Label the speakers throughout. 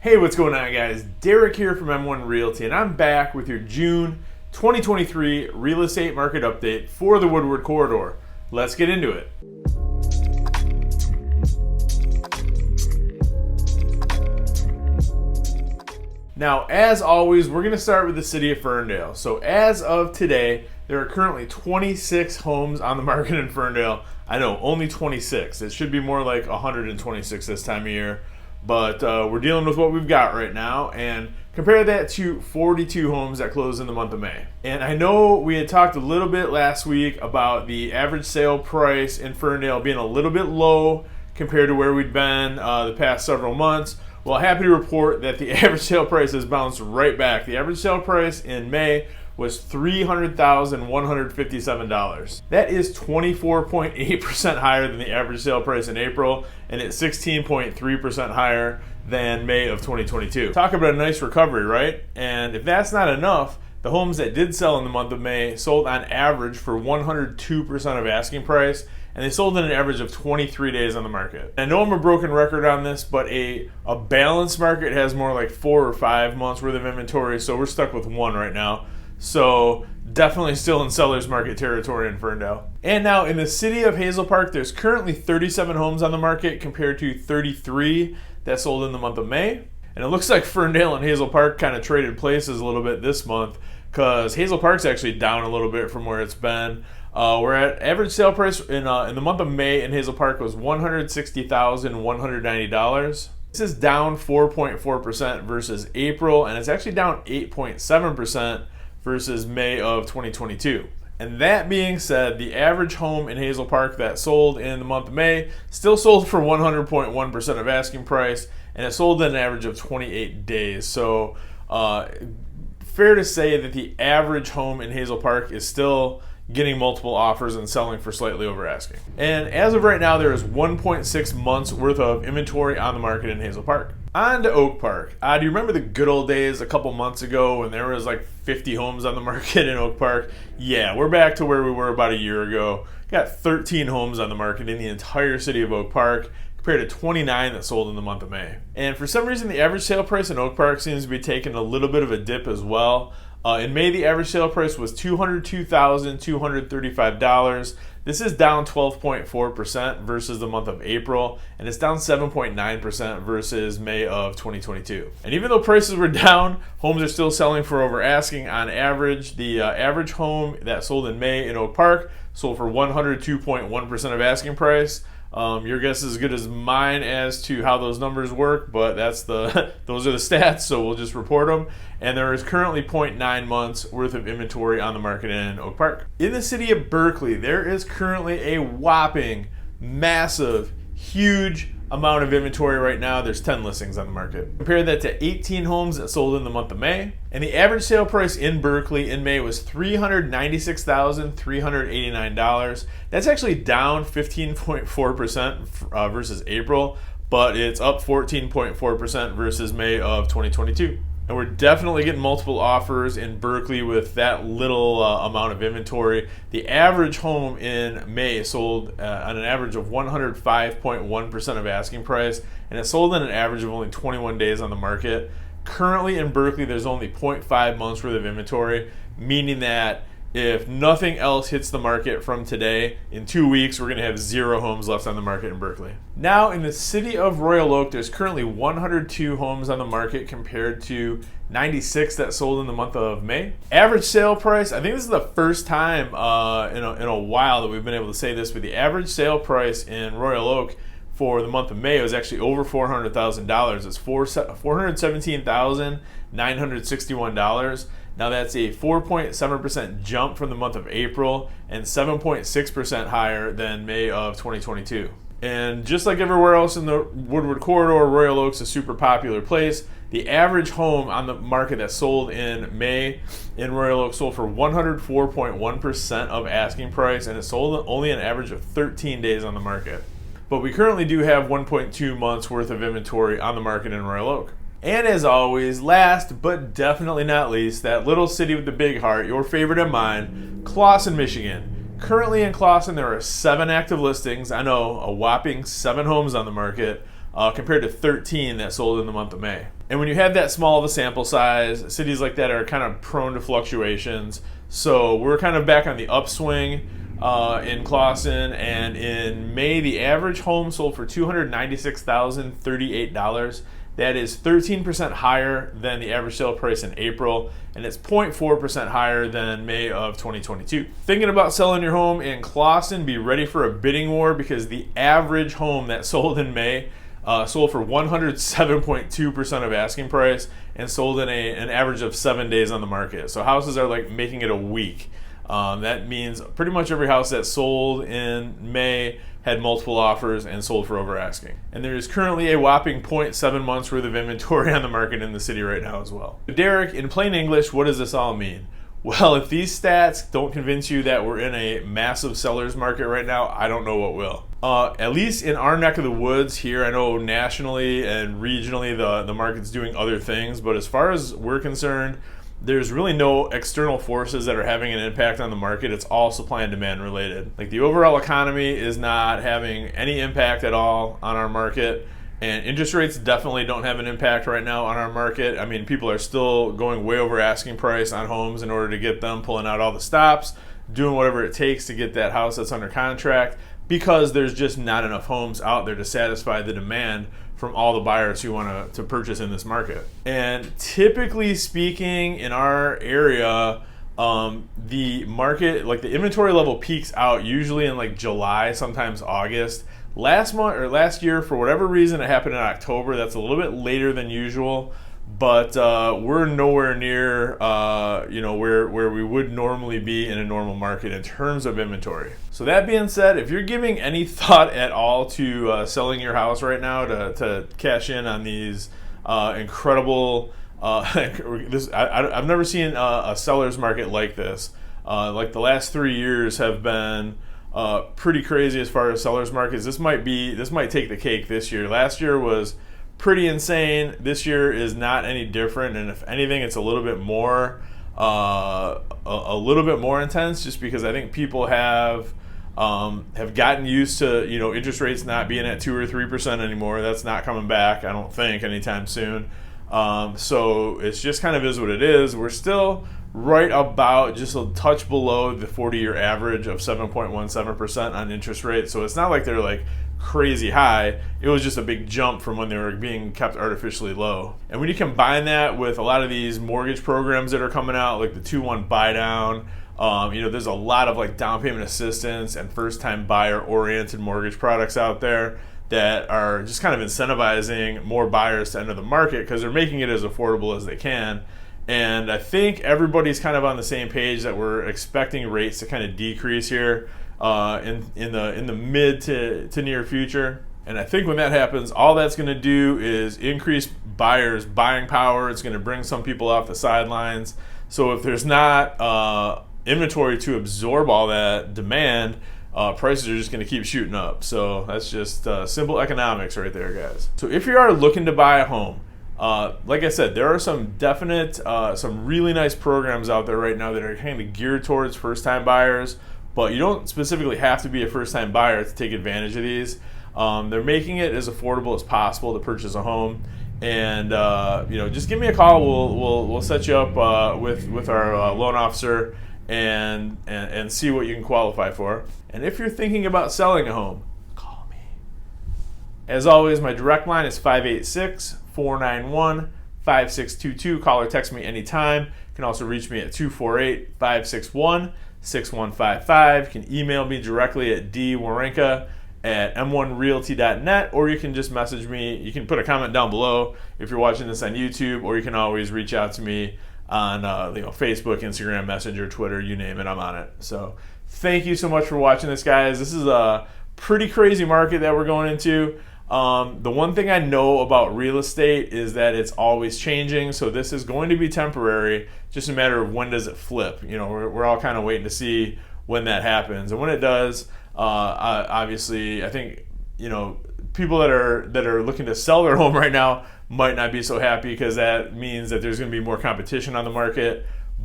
Speaker 1: Hey, what's going on, guys? Derek here from M1 Realty, and I'm back with your June 2023 real estate market update for the Woodward Corridor. Let's get into it. Now, as always, we're going to start with the city of Ferndale. So as of today, there are currently 26 homes on the market in Ferndale. I know, only 26. It should be more like 126 this time of year. But we're dealing with what we've got right now, and compare that to 42 homes that closed in the month of May. And I know we had talked a little bit last week about the average sale price in Ferndale being a little bit low compared to where we'd been the past several months. Well, happy to report that the average sale price has bounced right back. The average sale price in May was $300,157. That is 24.8% higher than the average sale price in April, and it's 16.3% higher than May of 2022. Talk about a nice recovery, right? And if that's not enough, the homes that did sell in the month of May sold on average for 102% of asking price, and they sold in an average of 23 days on the market. I know I'm a broken record on this, but a balanced market has more like 4 or 5 months worth of inventory, so we're stuck with 1 right now. So definitely still in seller's market territory in Ferndale. And now in the city of Hazel Park, there's currently 37 homes on the market compared to 33 that sold in the month of May. And it looks like Ferndale and Hazel Park kind of traded places a little bit this month, because Hazel Park's actually down a little bit from where it's been. We're at average sale price in the month of May in Hazel Park was $160,190. This is down 4.4% versus April, and it's actually down 8.7% versus May of 2022. And that being said, the average home in Hazel Park that sold in the month of May still sold for 100.1% of asking price, and it sold in an average of 28 days. So fair to say that the average home in Hazel Park is still getting multiple offers and selling for slightly over asking. And as of right now, there is 1.6 months worth of inventory on the market in Hazel Park. On to Oak Park. Do you remember the good old days a couple months ago when there was like 50 homes on the market in Oak Park? Yeah, we're back to where we were about a year ago. Got 13 homes on the market in the entire city of Oak Park, compared to 29 that sold in the month of May. And for some reason, the average sale price in Oak Park seems to be taking a little bit of a dip as well. In May, the average sale price was $202,235. This is down 12.4% versus the month of April, and it's down 7.9% versus May of 2022. And even though prices were down, homes are still selling for over asking on average. The average home that sold in May in Oak Park sold for 102.1% of asking price. Your guess is as good as mine as to how those numbers work, but that's those are the stats, so we'll just report them. And there is currently 0.9 months worth of inventory on the market in Oak Park. In the city of Berkeley, there is currently a whopping, massive, huge amount of inventory right now. There's 10 listings on the market. Compare that to 18 homes that sold in the month of May. And the average sale price in Berkeley in May was $396,389. That's actually down 15.4% versus April, but it's up 14.4% versus May of 2022. And we're definitely getting multiple offers in Berkeley with that little amount of inventory. The average home in May sold on an average of 105.1% of asking price, and it sold in an average of only 21 days on the market. Currently in Berkeley, there's only 0.5 months worth of inventory, meaning that if nothing else hits the market from today, in 2 weeks, we're going to have 0 homes left on the market in Berkeley. Now, in the city of Royal Oak, there's currently 102 homes on the market compared to 96 that sold in the month of May. Average sale price, I think this is the first time in a while that we've been able to say this, but the average sale price in Royal Oak for the month of May was actually over $400,000. It's $417,961. Now that's a 4.7% jump from the month of April and 7.6% higher than May of 2022. And just like everywhere else in the Woodward Corridor, Royal Oak's a super popular place. The average home on the market that sold in May in Royal Oak sold for 104.1% of asking price, and it sold only an average of 13 days on the market. But we currently do have 1.2 months worth of inventory on the market in Royal Oak. And as always, last but definitely not least, that little city with the big heart, your favorite and mine, Clawson, Michigan. Currently in Clawson, there are 7 active listings. I know, a whopping 7 homes on the market compared to 13 that sold in the month of May. And when you have that small of a sample size, cities like that are kind of prone to fluctuations. So we're kind of back on the upswing in Clawson, and in May, the average home sold for $296,038. That is 13% higher than the average sale price in April, and it's 0.4% higher than May of 2022. Thinking about selling your home in Clawson, be ready for a bidding war, because the average home that sold in May sold for 107.2% of asking price and sold in an average of 7 days on the market. So houses are like making it a week. That means pretty much every house that sold in May had multiple offers and sold for over asking. And there is currently a whopping 0.7 months worth of inventory on the market in the city right now as well. Derek, in plain English, what does this all mean? Well, if these stats don't convince you that we're in a massive seller's market right now, I don't know what will. At least in our neck of the woods here, I know nationally and regionally the market's doing other things, but as far as we're concerned, there's really no external forces that are having an impact on the market. It's all supply and demand related. Like, the overall economy is not having any impact at all on our market, and interest rates definitely don't have an impact right now on our market. I mean, people are still going way over asking price on homes in order to get them, pulling out all the stops, doing whatever it takes to get that house that's under contract, because there's just not enough homes out there to satisfy the demand from all the buyers who want to purchase in this market. And typically speaking, in our area, the market, like the inventory level, peaks out usually in like July, sometimes August. Last year, for whatever reason, it happened in October. That's a little bit later than usual, but we're nowhere near where we would normally be in a normal market in terms of inventory. So that being said, if you're giving any thought at all to selling your house right now to cash in on these incredible, I've never seen a seller's market like this. Like, the last 3 years have been pretty crazy as far as sellers markets. This might take the cake this year. Last year was pretty insane. This year is not any different, and if anything, it's a little bit more intense, just because I think people have gotten used to interest rates not being at 2 or 3% anymore. That's not coming back, I don't think, anytime soon. So it's just kind of is what it is. We're still right about just a touch below the 40-year average of 7.17% on interest rates. So it's not like they're like crazy high. It was just a big jump from when they were being kept artificially low. And when you combine that with a lot of these mortgage programs that are coming out, like the 2-1 buy down, there's a lot of like down payment assistance and first-time buyer-oriented mortgage products out there that are just kind of incentivizing more buyers to enter the market because they're making it as affordable as they can. And I think everybody's kind of on the same page that we're expecting rates to kind of decrease here in the mid to near future. And I think when that happens, all that's going to do is increase buyers' buying power. It's going to bring some people off the sidelines. So if there's not inventory to absorb all that demand, prices are just going to keep shooting up. So that's just simple economics right there, guys. So if you are looking to buy a home, like I said, there are some definite, some really nice programs out there right now that are kind of geared towards first-time buyers, but you don't specifically have to be a first-time buyer to take advantage of these. They're making it as affordable as possible to purchase a home, and just give me a call. We'll set you up with our loan officer and see what you can qualify for. And if you're thinking about selling a home, call me. As always, my direct line is 586-491-5622. Call or text me anytime. You can also reach me at 248-561-6155. You can email me directly at dwerenka@m1realty.net, or you can just message me. You can put a comment down below if you're watching this on YouTube, or you can always reach out to me on Facebook, Instagram, Messenger, Twitter, you name it, I'm on it. So thank you so much for watching this, guys. This is a pretty crazy market that we're going into. The one thing I know about real estate is that it's always changing, so this is going to be temporary, just a matter of when does it flip. We're all kind of waiting to see when that happens, and when it does, obviously I think people that are looking to sell their home right now might not be so happy, because that means that there's going to be more competition on the market.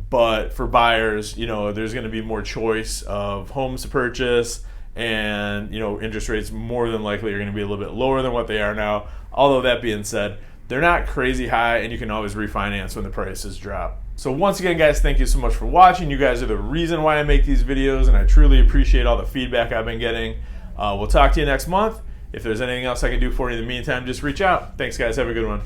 Speaker 1: But for buyers, there's going to be more choice of homes to purchase, and interest rates more than likely are going to be a little bit lower than what they are now. Although that being said, they're not crazy high, and you can always refinance when the prices drop. So once again, guys, thank you so much for watching. You guys are the reason why I make these videos, and I truly appreciate all the feedback I've been getting. We'll talk to you next month. If there's anything else I can do for you in the meantime, just reach out. Thanks, guys. Have a good one.